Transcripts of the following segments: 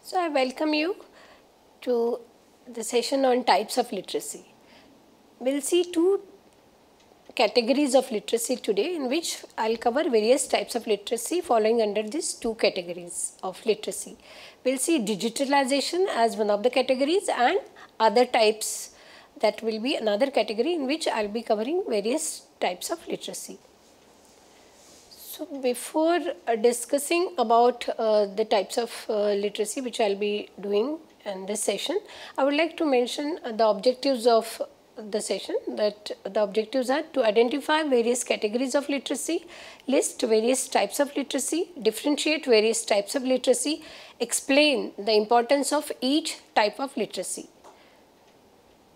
So, I welcome you to the session on types of literacy. We will see two categories of literacy today, in which I will cover various types of literacy following under these two categories of literacy. We will see digitalization as one of the categories and other types, that will be another category in which I will be covering various types of literacy. So, before discussing about the types of literacy which I will be doing in this session, I would like to mention the objectives of the session, that the objectives are to identify various categories of literacy, list various types of literacy, differentiate various types of literacy, explain the importance of each type of literacy.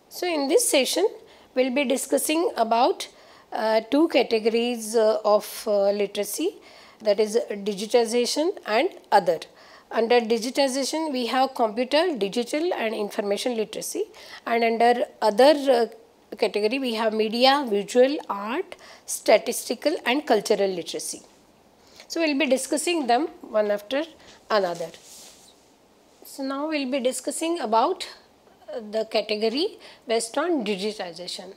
So, in this session we will be discussing about two categories of literacy, that is digitization and other. Under digitization we have computer, digital and information literacy, and under other category we have media, visual, art, statistical and cultural literacy. So, we will be discussing them one after another. So, now we will be discussing about the category based on digitization.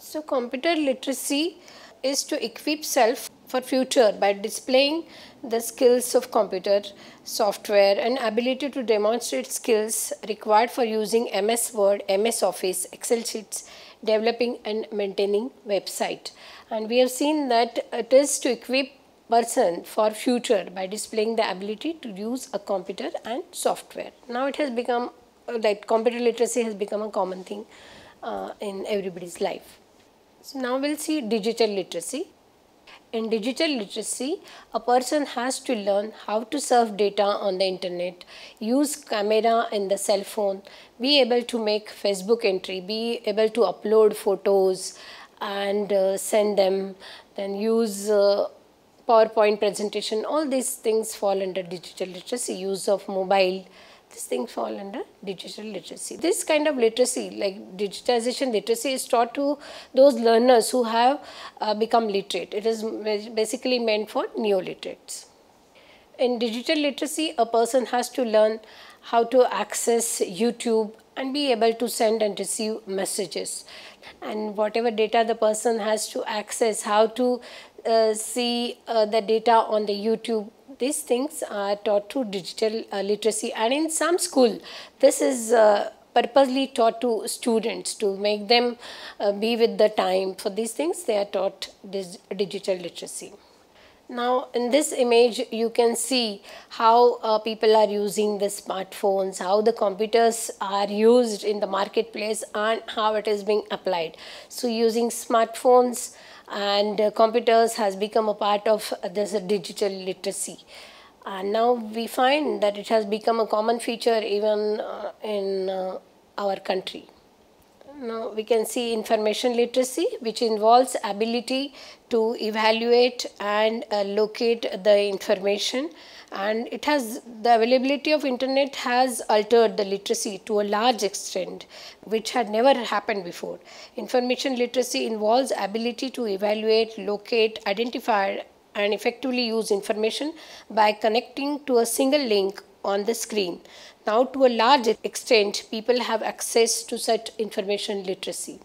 So, computer literacy is to equip self for future by displaying the skills of computer software and ability to demonstrate skills required for using MS Word, MS Office, Excel sheets, developing and maintaining website. And we have seen that it is to equip person for future by displaying the ability to use a computer and software. Now it has become that computer literacy has become a common thing in everybody's life. So, now we will see digital literacy. In digital literacy, a person has to learn how to surf data on the internet, use camera in the cell phone, be able to make Facebook entry, be able to upload photos and send them, then use PowerPoint presentation. All these things fall under digital literacy, use of mobile. These things fall under digital literacy. This kind of literacy, like digitization literacy, is taught to those learners who have become literate. It is basically meant for neo-literates. In digital literacy, a person has to learn how to access YouTube and be able to send and receive messages. And whatever data the person has to access, how to see the data on the YouTube. These things are taught through digital literacy, and in some school this is purposely taught to students to make them be with the time. For these things they are taught this digital literacy. Now in this image you can see how people are using the smartphones, how the computers are used in the marketplace and how it is being applied. So using smartphones and computers has become a part of this digital literacy, and now we find that it has become a common feature even in our country. Now we can see information literacy, which involves ability to evaluate and locate the information, and it has the availability of internet has altered the literacy to a large extent, which had never happened before. Information literacy involves ability to evaluate, locate, identify and effectively use information by connecting to a single link on the screen. Now to a large extent people have access to such information literacy.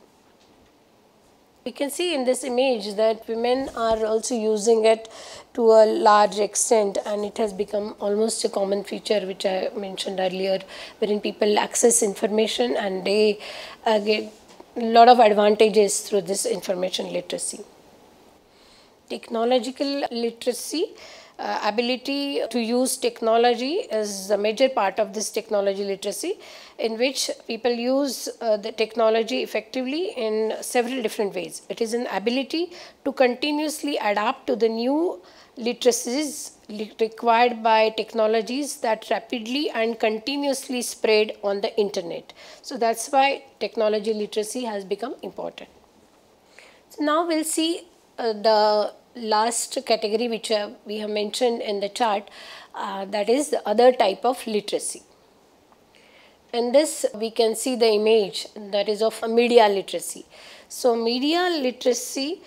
We can see in this image that women are also using it to a large extent, and it has become almost a common feature, which I mentioned earlier, wherein people access information and they get a lot of advantages through this information literacy. Technological literacy, ability to use technology is a major part of this technology literacy, in which people use the technology effectively in several different ways. It is an ability to continuously adapt to the new literacies required by technologies that rapidly and continuously spread on the internet. So that is why technology literacy has become important. So now we will see the last category which we have mentioned in the chart, that is the other type of literacy. In this we can see the image that is of media literacy. So media literacy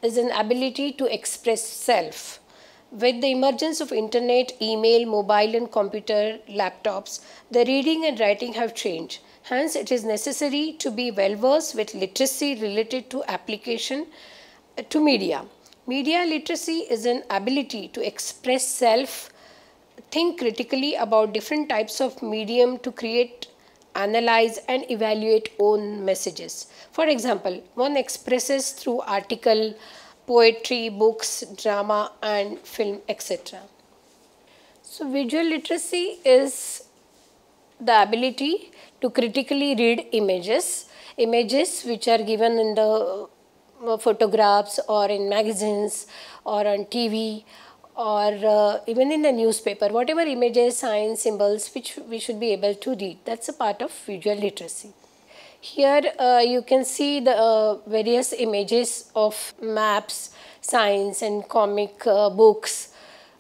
is an ability to express self. With the emergence of internet, email, mobile and computer, laptops, the reading and writing have changed. Hence, it is necessary to be well versed with literacy related to application to media. Media literacy is an ability to express self, think critically about different types of medium to create, analyze and evaluate own messages. For example, one expresses through article, poetry, books, drama and film, etc. So visual literacy is the ability to critically read images which are given in the photographs or in magazines or on TV or even in the newspaper, whatever images, signs, symbols which we should be able to read. That's a part of visual literacy. Here you can see the various images of maps, signs and comic books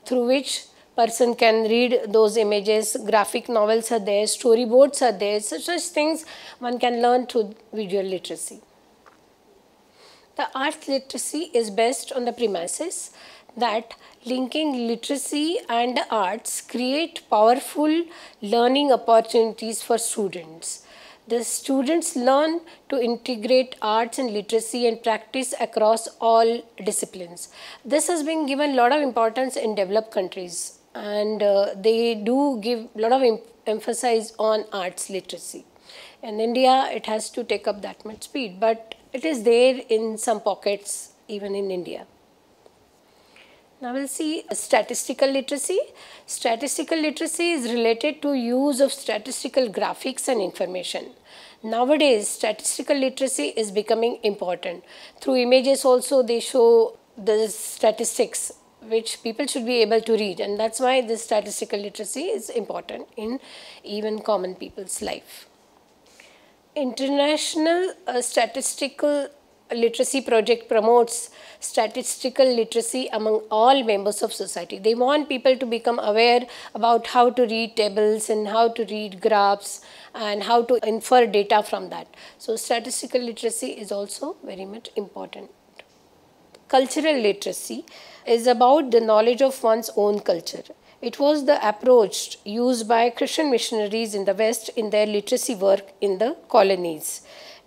through which person can read those images. Graphic novels are there, storyboards are there, such things one can learn through visual literacy. The arts literacy is based on the premises that linking literacy and the arts create powerful learning opportunities for students. The students learn to integrate arts and literacy and practice across all disciplines. This has been given a lot of importance in developed countries, and they do give a lot of emphasis on arts literacy. In India, it has to take up that much speed, but it is there in some pockets even in India. Now we'll see statistical literacy. Statistical literacy is related to use of statistical graphics and information. Nowadays, statistical literacy is becoming important. Through images also they show the statistics which people should be able to read, and that's why this statistical literacy is important in even common people's life. International Statistical Literacy Project promotes statistical literacy among all members of society. They want people to become aware about how to read tables and how to read graphs and how to infer data from that. So statistical literacy is also very much important. Cultural literacy is about the knowledge of one's own culture. It was the approach used by Christian missionaries in the West in their literacy work in the colonies.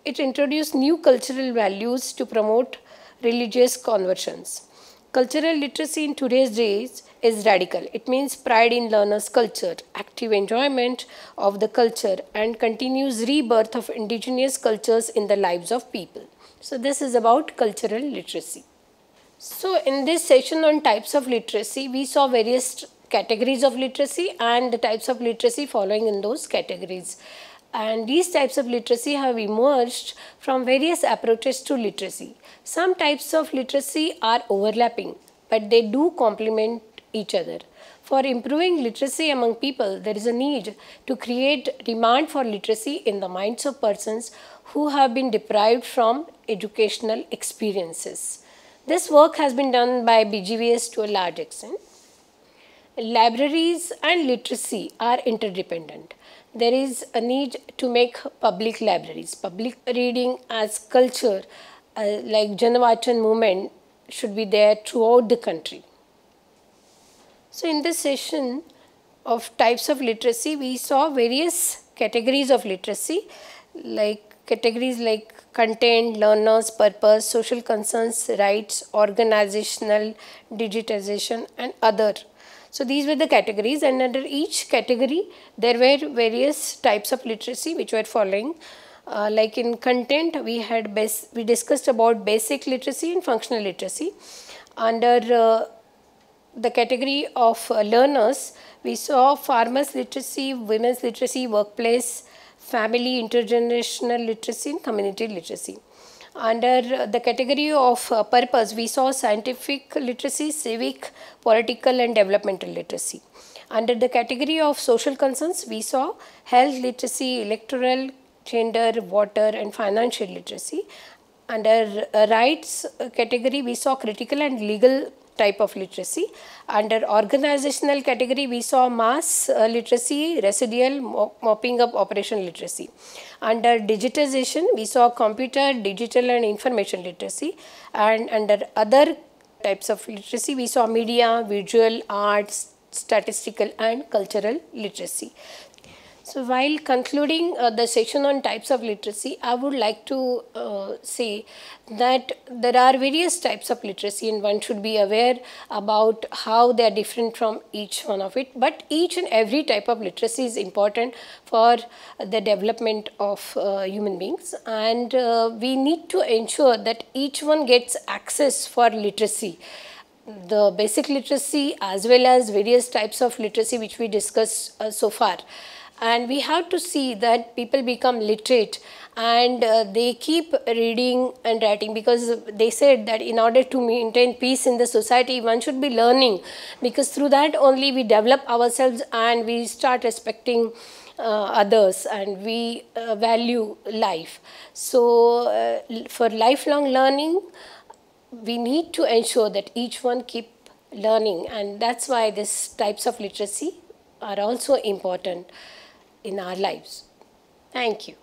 It introduced new cultural values to promote religious conversions. Cultural literacy in today's days is radical. It means pride in learners' culture, active enjoyment of the culture, and continuous rebirth of indigenous cultures in the lives of people. So this is about cultural literacy. So in this session on types of literacy, we saw various categories of literacy and the types of literacy following in those categories. And these types of literacy have emerged from various approaches to literacy. Some types of literacy are overlapping, but they do complement each other. For improving literacy among people, there is a need to create demand for literacy in the minds of persons who have been deprived from educational experiences. This work has been done by BGVS to a large extent. Libraries and literacy are interdependent. There is a need to make public libraries. Public reading as culture, like Janavachan movement, should be there throughout the country. So in this session of types of literacy, we saw various categories of literacy, like categories like content, learners, purpose, social concerns, rights, organizational, digitization and other. So these were the categories, and under each category there were various types of literacy which were following. Like in content, we discussed about basic literacy and functional literacy. Under the category of learners, we saw farmers literacy, women's literacy, workplace, family, intergenerational literacy and community literacy. Under the category of purpose, we saw scientific literacy, civic, political and developmental literacy. Under the category of social concerns, we saw health literacy, electoral, gender, water and financial literacy. Under rights category, we saw critical and legal type of literacy. Under organizational category, we saw mass literacy, residual, mopping up operation literacy. Under digitization, we saw computer, digital and information literacy. And under other types of literacy. We saw media, visual, arts, statistical and cultural literacy. So while concluding the section on types of literacy, I would like to say that there are various types of literacy and one should be aware about how they are different from each one of it. But each and every type of literacy is important for the development of human beings, and we need to ensure that each one gets access for literacy. The basic literacy as well as various types of literacy which we discussed so far. And we have to see that people become literate and they keep reading and writing, because they said that in order to maintain peace in the society, one should be learning, because through that only we develop ourselves and we start respecting others and we value life. So for lifelong learning, we need to ensure that each one keep learning, and that's why these types of literacy are also important in our lives. Thank you.